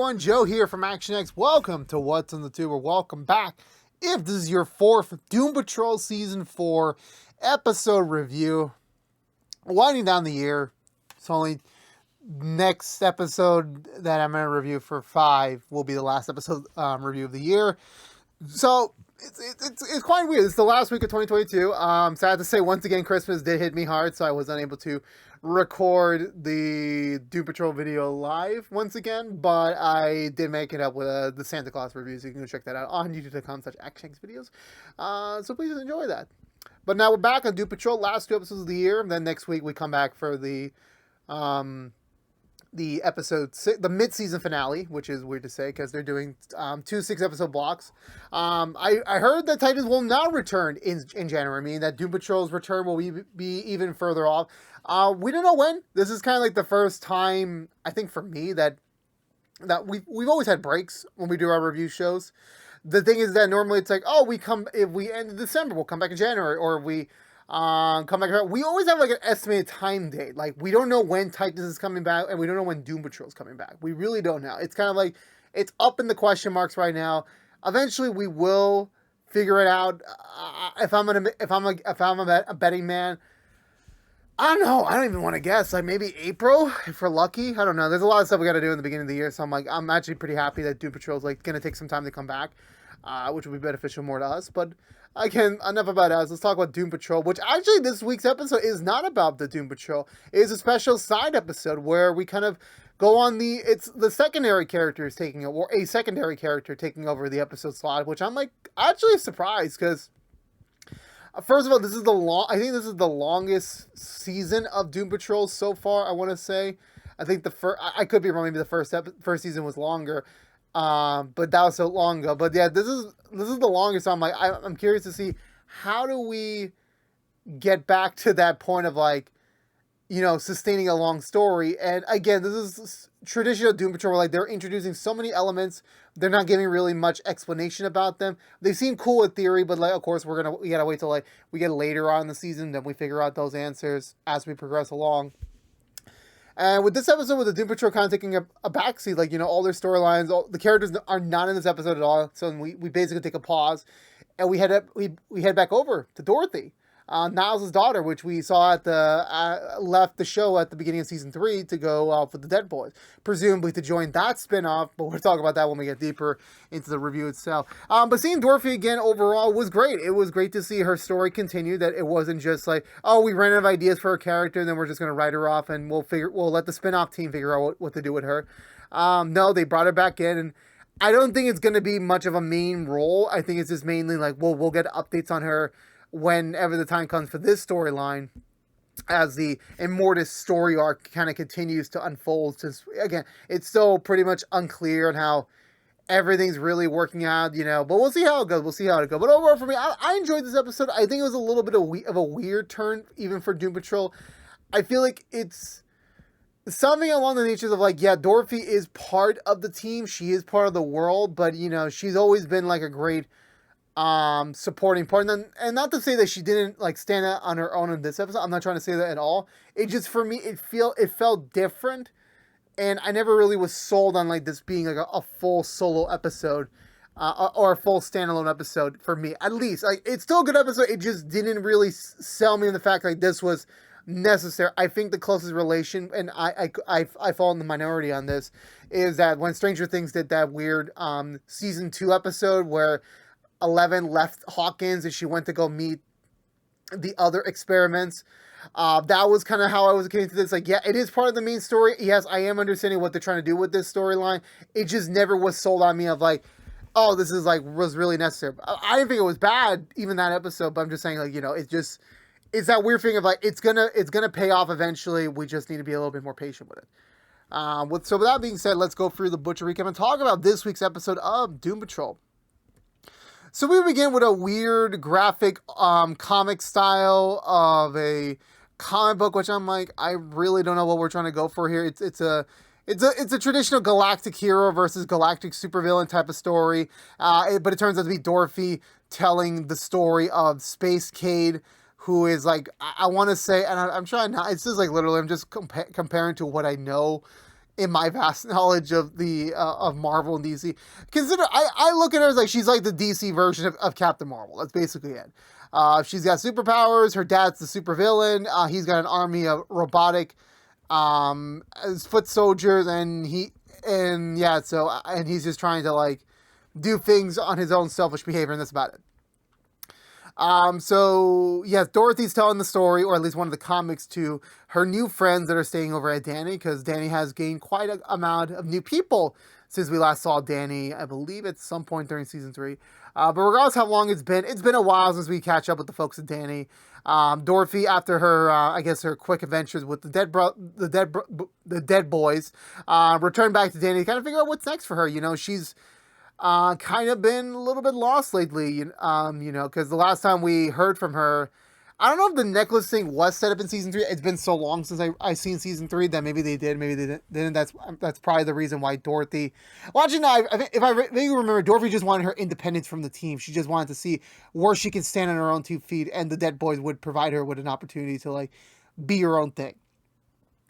everyone, Joe here from ActionX. Welcome to What's on the Tube, or welcome back. If this is your fourth Doom Patrol Season 4 episode review, winding down the year, it's only next episode that I'm going to review for 5 will be the last episode review of the year. So, it's quite weird. It's the last week of 2022. Sad to say, once again, Christmas did hit me hard, so I was unable to record the Doom Patrol video live once again, but I did make it up with the Santa Claus review, so you can go check that out on youtube.com/ActionX videos. So please enjoy that. But now we're back on Doom Patrol, last 2 episodes of the year, and then next week we come back for the episode, the mid-season finale, which is weird to say because they're doing 2 6-episode blocks. I heard that Titans will not return in January, meaning that Doom Patrol's return will be even further off. We don't know when. This is kind of like the first time, I think for me, that we've always had breaks when we do our review shows. The thing is that normally it's like, oh, if we end in December, we'll come back in January, or if we come back. We always have like an estimated time date. Like, we don't know when Titans is coming back, and we don't know when Doom Patrol is coming back. We really don't know. It's kind of like, it's up in the question marks right now. Eventually, we will figure it out. If I'm a betting man, I don't know. I don't even want to guess. Like, maybe April, if we're lucky. I don't know. There's a lot of stuff we got to do in the beginning of the year, so I'm actually pretty happy that Doom Patrol is like going to take some time to come back, which will be beneficial more to us. But again, enough about us. Let's talk about Doom Patrol, which actually this week's episode is not about the Doom Patrol. It is a special side episode where we kind of go on it's the secondary characters taking over, or a secondary character taking over the episode slot, which I'm like actually surprised because, first of all, I think this is the longest season of Doom Patrol so far, I want to say. I think I could be wrong, maybe the first season was longer. But that was so long ago. But yeah, this is the longest. So I'm curious to see, how do we get back to that point of, like, you know, sustaining a long story. And again, this is traditional Doom Patrol, where like they're introducing so many elements, they're not giving really much explanation about them. They seem cool in theory, but like, of course, we gotta wait till like we get later on in the season, then we figure out those answers as we progress along. And with this episode, with the Doom Patrol kind of taking a backseat, like, you know, all their storylines, all the characters are not in this episode at all. So we basically take a pause, and we head back over to Dorothy, Niles' daughter, which we saw at left the show at the beginning of season 3 to go for the Dead Boys, presumably to join that spinoff. But we'll talk about that when we get deeper into the review itself. But seeing Dorothy again overall was great. It was great to see her story continue. That it wasn't just like, oh, we ran out of ideas for a character, and then we're just gonna write her off, and we'll let the spinoff team figure out what to do with her. No, they brought her back in, and I don't think it's gonna be much of a main role. I think it's just mainly like, we'll get updates on her whenever the time comes for this storyline, as the Immortus story arc kind of continues to unfold. Since, again, it's still pretty much unclear on how everything's really working out, you know, but we'll see how it goes. But overall, for me, I enjoyed this episode. I think it was a little bit of a weird turn, even for Doom Patrol. I feel like it's something along the natures of, like, yeah, Dorothy is part of the team. She is part of the world, but, you know, she's always been like a great supporting part, and not to say that she didn't like stand out on her own in this episode. I'm not trying to say that at all. It just, for me, it felt different, and I never really was sold on like this being like a full solo episode, or a full standalone episode for me, at least. Like, it's still a good episode. It just didn't really sell me in the fact like this was necessary. I think the closest relation, and I fall in the minority on this, is that when Stranger Things did that weird season 2 episode where 11 left Hawkins and she went to go meet the other experiments. That was kind of how I was getting to this. Like, yeah, it is part of the main story. Yes, I am understanding what they're trying to do with this storyline. It just never was sold on me of like, oh, this is like, was really necessary. I didn't think it was bad, even that episode, but I'm just saying, like, you know, it's that weird thing of like, it's gonna pay off eventually. We just need to be a little bit more patient with it. So with that being said, let's go through the Butcher recap and talk about this week's episode of Doom Patrol. So we begin with a weird graphic comic style of a comic book, which I'm like, I really don't know what we're trying to go for here. It's a traditional galactic hero versus galactic supervillain type of story, but it turns out to be Dorothy telling the story of Space Cade, who is like, I want to say, and I'm trying not, it's just like literally, I'm just comparing to what I know in my vast knowledge of the of Marvel and DC. Consider I look at her as like she's like the DC version of Captain Marvel. That's basically it. She's got superpowers. Her dad's the supervillain. He's got an army of robotic as foot soldiers, and he's just trying to like do things on his own selfish behavior, and that's about it. So yes, Dorothy's telling the story, or at least one of the comics, to her new friends that are staying over at Danny, because Danny has gained quite an amount of new people since we last saw Danny, I believe at some point during season 3. But regardless how long it's been a while since we catch up with the folks at Danny. Dorothy, after her, I guess her quick adventures with the dead boys, returned back to Danny to kind of figure out what's next for her. You know, she's kind of been a little bit lost lately, because the last time we heard from her, I don't know if the necklace thing was set up in season 3. It's been so long since I seen season 3 that maybe they did, maybe they didn't. That's probably the reason why Dorothy. Well, actually, no. If I vaguely remember, Dorothy just wanted her independence from the team. She just wanted to see where she can stand on her own 2 feet, and the Dead Boys would provide her with an opportunity to like be her own thing.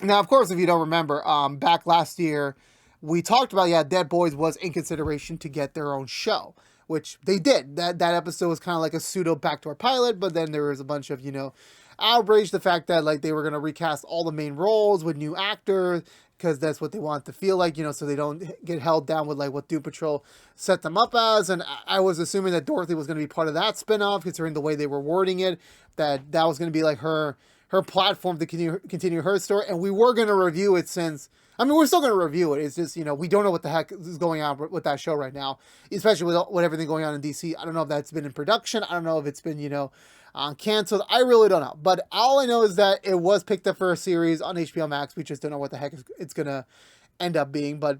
Now, of course, if you don't remember, back last year, we talked about, Dead Boys was in consideration to get their own show, which they did. That episode was kind of like a pseudo backdoor pilot, but then there was a bunch of, outrage, the fact that like they were going to recast all the main roles with new actors, because that's what they want to feel like, so they don't get held down with like what Doom Patrol set them up as. And I was assuming that Dorothy was going to be part of that spinoff, considering the way they were wording it, that was going to be like her platform to continue her story. And we were going to review it we're still going to review it. It's just, we don't know what the heck is going on with that show right now, especially with everything going on in DC. I don't know if that's been in production. I don't know if it's been, canceled. I really don't know. But all I know is that it was picked up for a series on HBO Max. We just don't know what the heck it's going to end up being. But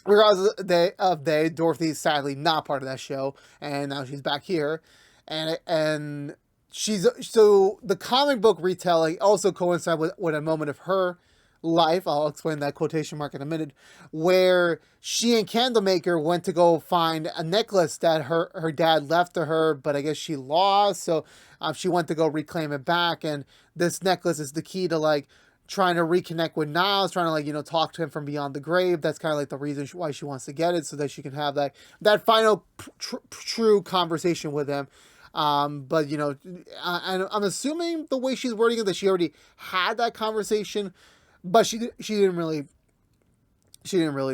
regardless of Dorothy's sadly not part of that show. And now she's back here. And so the comic book retelling also coincided with a moment of her life. I'll explain that quotation mark in a minute, where she and Candlemaker went to go find a necklace that her dad left to her, but I guess she lost. So she went to go reclaim it back. And this necklace is the key to like trying to reconnect with Niles, trying to like, talk to him from beyond the grave. That's kind of like the reason why she wants to get it, so that she can have that final true conversation with him. But I'm assuming the way she's wording it that she already had that conversation, but she didn't really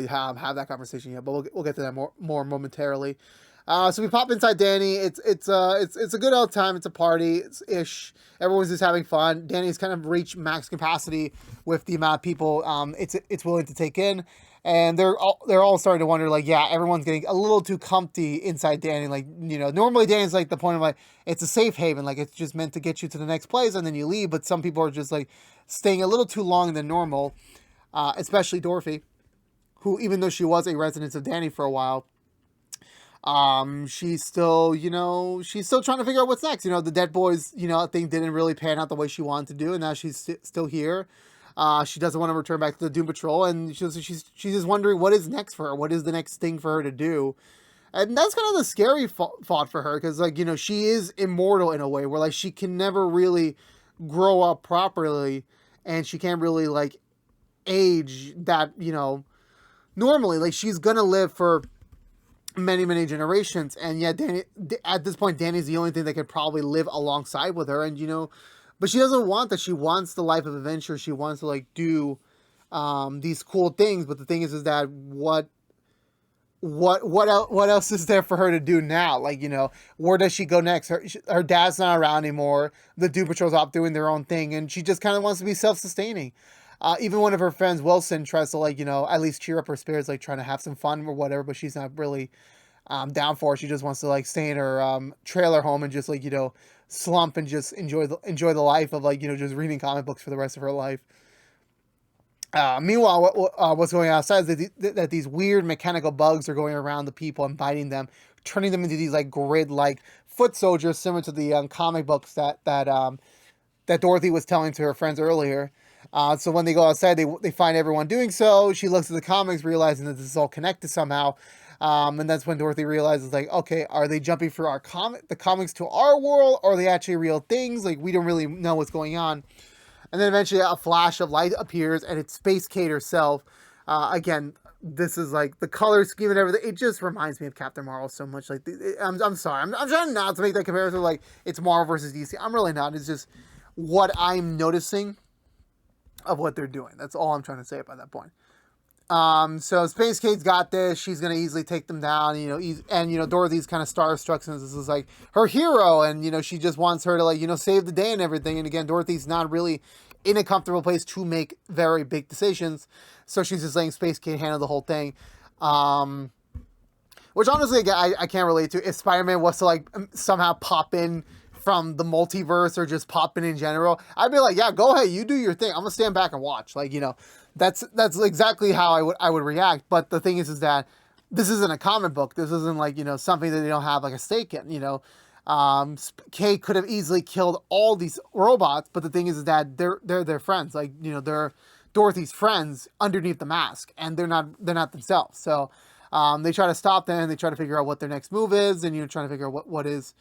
have that conversation yet. But we'll get to that more momentarily. So we pop inside Danny. It's a good old time. It's a party. It's ish. Everyone's just having fun. Danny's kind of reached max capacity with the amount of people it's willing to take in. And they're all starting to wonder, like, everyone's getting a little too comfy inside Danny. Like, normally Danny's like the point of like, it's a safe haven. Like, it's just meant to get you to the next place and then you leave. But some people are just like staying a little too long than normal, especially Dorothy, who, even though she was a resident of Danny for a while, she's still trying to figure out what's next. The Dead Boys, thing didn't really pan out the way she wanted to do. And now she's still here. She doesn't want to return back to the Doom Patrol, and she's just wondering what is next for her. What is the next thing for her to do? And that's kind of the scary thought for her, because like, she is immortal in a way where like she can never really grow up properly, and she can't really like age that, normally. Like, she's gonna live for many generations, and yet Danny, at this point, Danny's the only thing that could probably live alongside with her. And but she doesn't want that. She wants the life of adventure. She wants to like do these cool things. But the thing is that what else is there for her to do now? Like, where does she go next? Her dad's not around anymore. The Doom Patrol's off doing their own thing, and she just kind of wants to be self-sustaining. Even one of her friends, Wilson, tries to like, at least cheer up her spirits, like trying to have some fun or whatever. But she's not really down for it. She just wants to like stay in her trailer home and just like, slump and just enjoy the life of like, just reading comic books for the rest of her life. Meanwhile, what's going on outside is that these weird mechanical bugs are going around the people and biting them, turning them into these like grid-like foot soldiers, similar to the comic books that Dorothy was telling to her friends earlier. So when they go outside, they find everyone doing so. She looks at the comics, realizing that this is all connected somehow. And that's when Dorothy realizes, like, okay, are they jumping for the comics to our world, or are they actually real things? Like, we don't really know what's going on. And then eventually a flash of light appears, and it's Space Kate herself. Again, this is like the color scheme and everything. It just reminds me of Captain Marvel so much. Like, I'm sorry, I'm trying not to make that comparison. Like, it's Marvel versus DC. I'm really not. It's just what I'm noticing of what they're doing. That's all I'm trying to say about that point. So Space Cade's got this. She's gonna easily take them down, and Dorothy's kind of starstruck since this is like her hero, and she just wants her to like save the day and everything. And again, Dorothy's not really in a comfortable place to make very big decisions, so she's just letting Space Cade handle the whole thing. Which honestly, again, I can't relate to. If Spider-Man was to like somehow pop in from the multiverse or just pop in general, I'd be like, yeah, go ahead, you do your thing. I'm gonna stand back and watch. Like, that's exactly how I would react. But the thing is that this isn't a comic book. This isn't like something that they don't have like a stake in. Kate could have easily killed all these robots, but the thing is that they're their friends. Like they're Dorothy's friends underneath the mask, and they're not themselves. So they try to stop them. They try to figure out what their next move is, and trying to figure out what is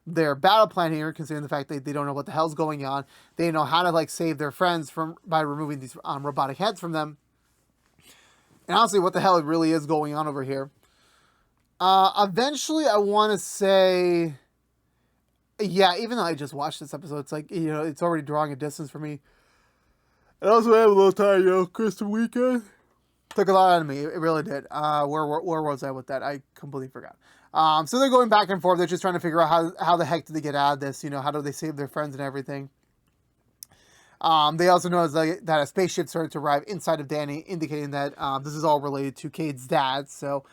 their battle plan here, considering the fact that they don't know what the hell's going on. They know how to like save their friends by removing these robotic heads from them. And honestly, what the hell really is going on over here? Eventually, I want to say, yeah, even though I just watched this episode, it's like it's already drawing a distance for me. And also, I have a little tired, Christmas weekend took a lot out of me. It really did. Where was I with that? I completely forgot. So they're going back and forth. They're just trying to figure out how the heck did they get out of this? How do they save their friends and everything? They also notice that a spaceship started to arrive inside of Danny, indicating that this is all related to Cade's dad. So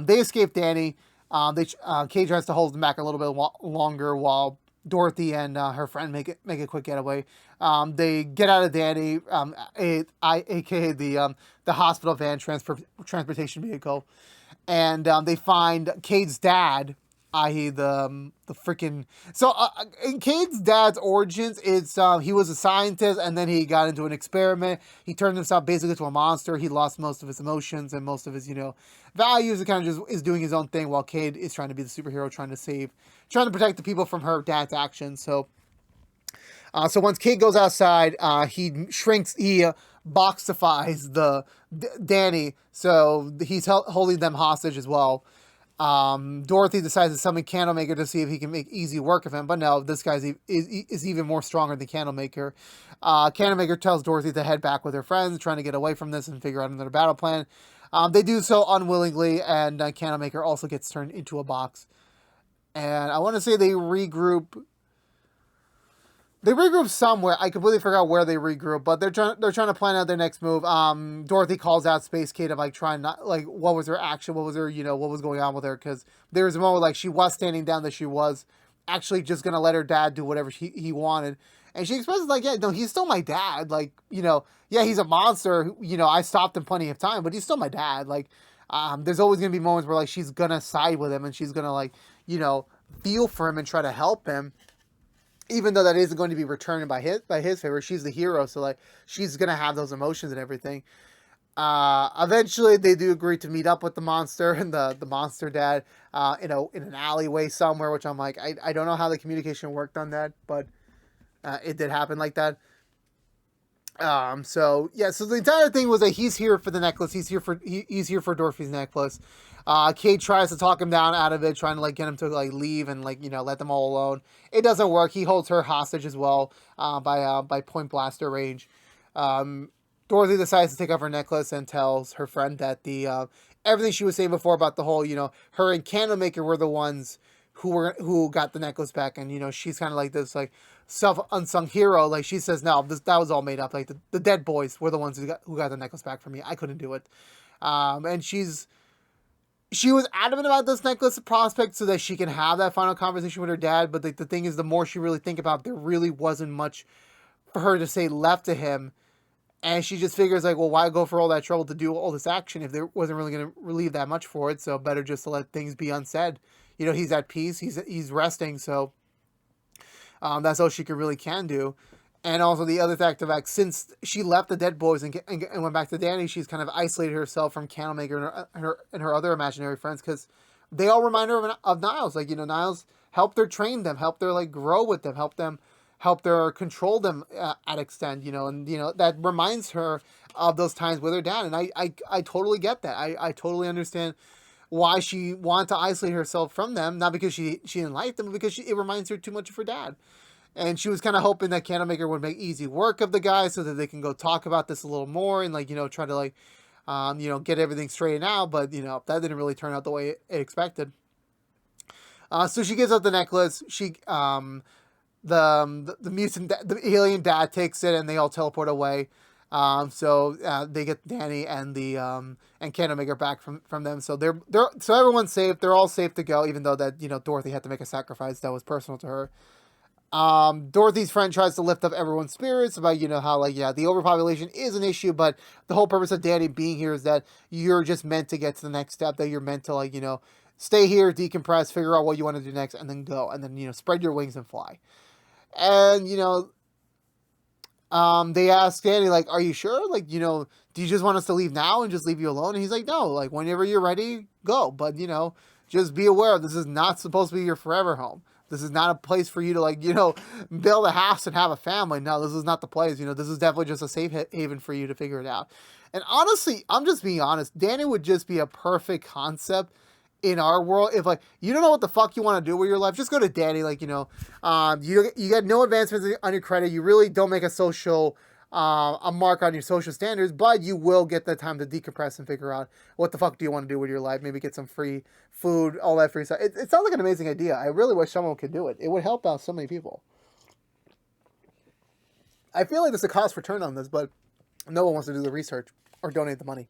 they escape Danny. Cade tries to hold them back a little bit longer while Dorothy and her friend make a quick getaway. They get out of Danny, aka the hospital van transportation vehicle, and they find Cade's dad, i.e. the freaking... So in Cade's dad's origins, it's he was a scientist, and then he got into an experiment. He turned himself basically into a monster. He lost most of his emotions and most of his values, and kind of just is doing his own thing, while Cade is trying to be the superhero, trying to protect the people from her dad's actions. So once Cade goes outside, he shrinks, he boxifies Danny, so he's holding them hostage as well. Dorothy decides to summon Candlemaker to see if he can make easy work of him, but no, this guy is even more stronger than Candlemaker. Candlemaker tells Dorothy to head back with her friends, trying to get away from this and figure out another battle plan. They do so unwillingly, and Candlemaker also gets turned into a box. And I want to say they regroup. They regroup somewhere. I completely forgot where they regroup, but they're trying to plan out their next move. Dorothy calls out Space Cade of trying not what was her action, what was her what was going on with her, because there was a moment she was standing down that she was actually just gonna let her dad do whatever he wanted, and she expresses yeah, no, he's still my dad. Yeah, he's a monster. I stopped him plenty of time, but he's still my dad. There's always gonna be moments where she's gonna side with him and she's gonna feel for him and try to help him. Even though that isn't going to be returned by his favor, she's the hero, so she's gonna have those emotions and everything. Eventually, they do agree to meet up with the monster and the monster dad, in an alleyway somewhere. Which I'm I don't know how the communication worked on that, but it did happen like that. So the entire thing was that he's here for the necklace. He's here for Dorothy's necklace. Cade tries to talk him down out of it, trying to get him to leave and let them all alone. It doesn't work. He holds her hostage as well, by point blaster range. Dorothy decides to take off her necklace and tells her friend that the everything she was saying before about the whole her and Candlemaker were the ones who got the necklace back, and she's kind of this unsung hero. She says, no, that was all made up. The dead boys were the ones who got the necklace back from me. I couldn't do it. And she was adamant about this necklace prospect so that she can have that final conversation with her dad. But the thing is, the more she really think about it, there really wasn't much for her to say left to him. And she just figures well, why go for all that trouble to do all this action if there wasn't really going to relieve that much for it? So better just to let things be unsaid. He's at peace. He's resting. So that's all she can do. And also the other fact of since she left the dead boys and went back to Danny, she's kind of isolated herself from Candlemaker and her other imaginary friends, because they all remind her of Niles. Niles helped her train them, helped her grow with them, helped them helped her control them at extent, and that reminds her of those times with her dad. And I totally get that. I totally understand why she wanted to isolate herself from them, not because she didn't like them, but because it reminds her too much of her dad. And she was kind of hoping that Candlemaker would make easy work of the guy so that they can go talk about this a little more and try to get everything straightened out. But that didn't really turn out the way it expected. So she gives up the necklace. The mutant, the alien dad takes it, and they all teleport away. So they get Danny and the and Candlemaker back from them. So so everyone's safe. They're all safe to go, even though that Dorothy had to make a sacrifice that was personal to her. Dorothy's friend tries to lift up everyone's spirits about, how, the overpopulation is an issue, but the whole purpose of Danny being here is that you're just meant to get to the next step, that you're meant to, stay here, decompress, figure out what you want to do next, and then go, and then, spread your wings and fly. And, they ask Danny, are you sure? Do you just want us to leave now and just leave you alone? And he's like, no, whenever you're ready, go. But, just be aware, this is not supposed to be your forever home. This is not a place for you to, build a house and have a family. No, this is not the place. This is definitely just a safe haven for you to figure it out. And honestly, I'm just being honest. Danny would just be a perfect concept in our world. If, you don't know what the fuck you want to do with your life, just go to Danny. You get no advancements on your credit. You really don't make a mark on your social standards, but you will get the time to decompress and figure out what the fuck do you want to do with your life. Maybe get some free food, all that free stuff. It sounds like an amazing idea. I really wish someone could do it. It would help out so many people. I feel like there's a cost return on this, but no one wants to do the research or donate the money.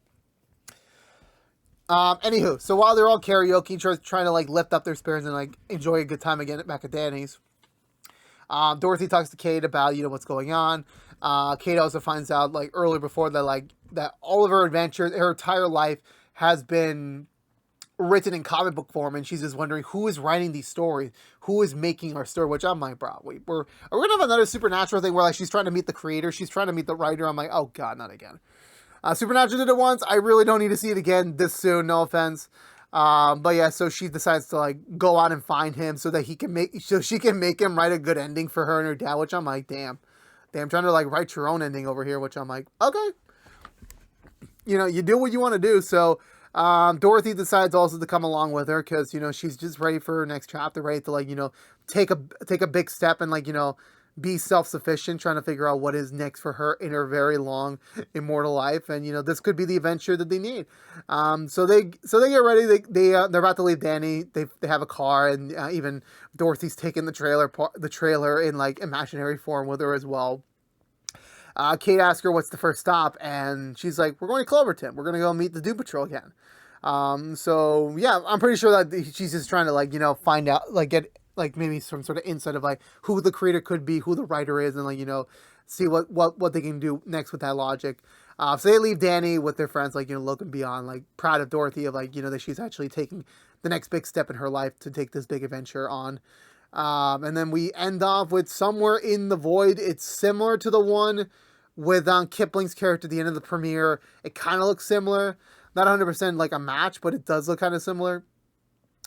Anywho, so while they're all karaoke, trying to lift up their spirits and enjoy a good time again back at Danny's, Dorothy talks to Kate about what's going on. Kate also finds out earlier before that that all of her adventures, her entire life has been written in comic book form, and she's just wondering who is writing these stories, who is making our story. Which I'm like, bro, are we gonna have another supernatural thing where she's trying to meet the creator, she's trying to meet the writer? I'm like, oh god, not again. Supernatural did it once. I really don't need to see it again this soon. No offense. But yeah, so she decides to go out and find him so that she can make him write a good ending for her and her dad. Which I'm like, damn, trying to write your own ending over here. Which I'm like, okay, you do what you want to do. So Dorothy decides also to come along with her because she's just ready for her next chapter, ready to take a big step and be self-sufficient, trying to figure out what is next for her in her very long immortal life. And this could be the adventure that they need. So they get ready. They're about to leave Danny. They have a car, and even Dorothy's taking the trailer in imaginary form with her as well. Kate asks her what's the first stop, and she's like, we're going to Cloverton. We're going to go meet the Doom Patrol again. So yeah, I'm pretty sure that she's just trying to find out, get maybe some sort of insight of who the creator could be, who the writer is, and see what they can do next with that logic. So they leave Danny with their friends, looking beyond, proud of Dorothy of that she's actually taking the next big step in her life to take this big adventure on. And then we end off with Somewhere in the Void. It's similar to the one with Kipling's character at the end of the premiere. It kind of looks similar, not 100% a match, but it does look kind of similar.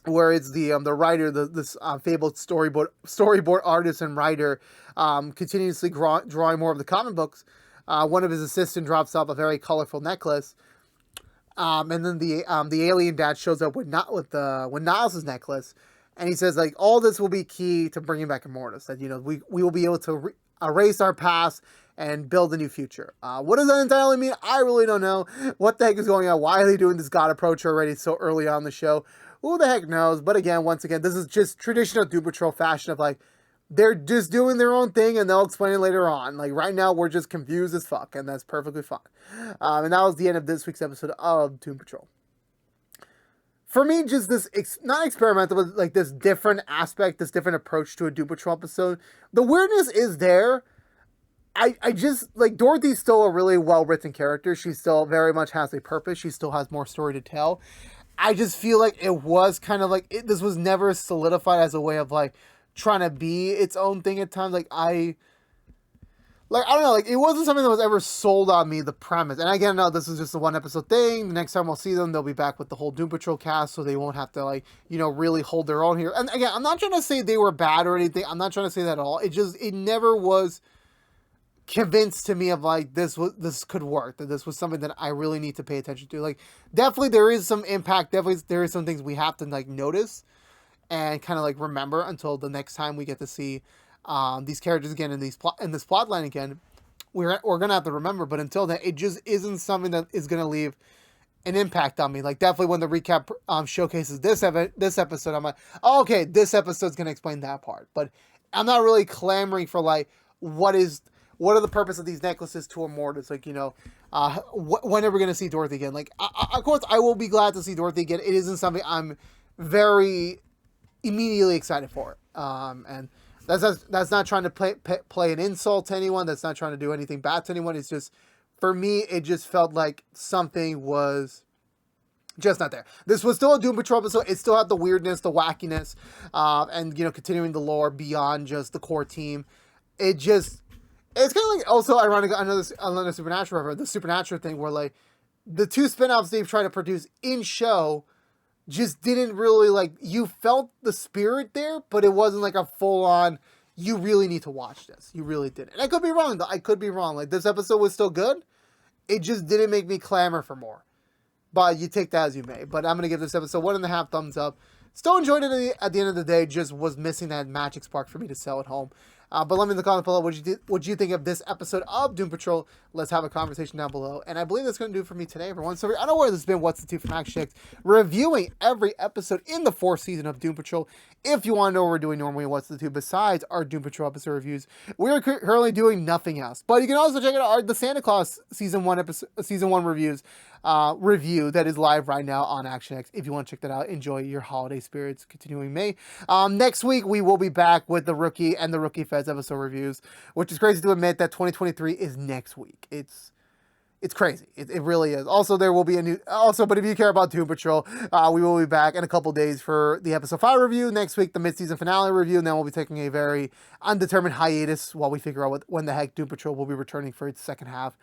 Where it's the writer, this fabled storyboard artist and writer, continuously drawing more of the comic books. One of his assistants drops off a very colorful necklace, and then the alien dad shows up with Niles' necklace, and he says all this will be key to bringing back Immortus. That we will be able to erase our past and build a new future. What does that entirely mean? I really don't know. What the heck is going on? Why are they doing this God approach already so early on the show? Who the heck knows? But once again, this is just traditional Doom Patrol fashion of they're just doing their own thing and they'll explain it later on. Right now, we're just confused as fuck, and that's perfectly fine. And that was the end of this week's episode of Doom Patrol. For me, just this, not experimental, but this different aspect, this different approach to a Doom Patrol episode. The weirdness is there. I just, Dorothy's still a really well-written character. She still very much has a purpose. She still has more story to tell. I just feel it was kind of this was never solidified as a way of trying to be its own thing at times. like, I don't know, like, it wasn't something that was ever sold on me, the premise. And again, no, this is just a one episode thing. The next time we'll see them, they'll be back with the whole Doom Patrol cast, so they won't have to, like, you know, really hold their own here. And again, I'm not trying to say they were bad or anything. I'm not trying to say that at all. It never was convinced to me of, like, this could work, that this was something that I really need to pay attention to. Like, definitely there is some impact. Definitely there is some things we have to, like, notice and kind of, like, remember until the next time we get to see these characters again in this plot line again. We're gonna have to remember, but until then, it just isn't something that is gonna leave an impact on me. Like, definitely when the recap showcases this episode, I'm like, oh, okay, this episode's gonna explain that part. But I'm not really clamoring for, like, what are the purpose of these necklaces to Immortals? Like, you know, when are we gonna see Dorothy again? Like, of course, I will be glad to see Dorothy again. It isn't something I'm very immediately excited for. And that's not trying to play an insult to anyone. That's not trying to do anything bad to anyone. It's just, for me, it just felt like something was just not there. This was still a Doom Patrol episode. It still had the weirdness, the wackiness, and, you know, continuing the lore beyond just the core team. It's kind of like, also ironic, another Supernatural reference, the Supernatural thing, where, like, the two spin-offs they've tried to produce in show just didn't really, like, you felt the spirit there, but it wasn't like a full-on, you really need to watch this. You really didn't. And I could be wrong, though. I could be wrong. Like, this episode was still good. It just didn't make me clamor for more. But you take that as you may. But I'm going to give this episode 1.5 thumbs up. Still enjoyed it at the end of the day. Just was missing that magic spark for me to sell at home. But let me in the comments below, what you think of this episode of Doom Patrol? Let's have a conversation down below. And I believe that's going to do it for me today, everyone. So I don't know where this has been. What's the Two from ActionX, reviewing every episode in the 4th season of Doom Patrol. If you want to know what we're doing normally, what's the two besides our Doom Patrol episode reviews, we are currently doing nothing else. But you can also check out the Santa Claus season 1 reviews review that is live right now on ActionX. If you want to check that out, enjoy your holiday spirits continuing May. Next week we will be back with the Rookie and the Rookie Feds episode reviews, which is crazy to admit that 2023 is next week. It's crazy. It really is. Also, there will be but if you care about Doom Patrol, we will be back in a couple days for the episode 5 review. Next week, the mid-season finale review, and then we'll be taking a very undetermined hiatus while we figure out when the heck Doom Patrol will be returning for its second half.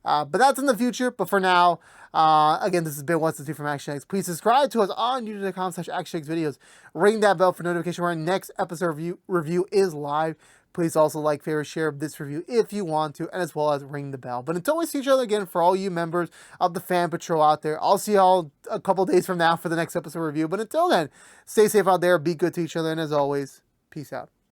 But that's in the future. But for now, again, this has been What's the Two from ActionX. Please subscribe to us on youtube.com/ActionX videos. Ring that bell for notification when our next episode review is live. Please also like, favorite, share this review if you want to, and as well as ring the bell. But until we see each other again, for all you members of the Fan Patrol out there, I'll see y'all a couple days from now for the next episode review. But until then, stay safe out there, be good to each other, and as always, peace out.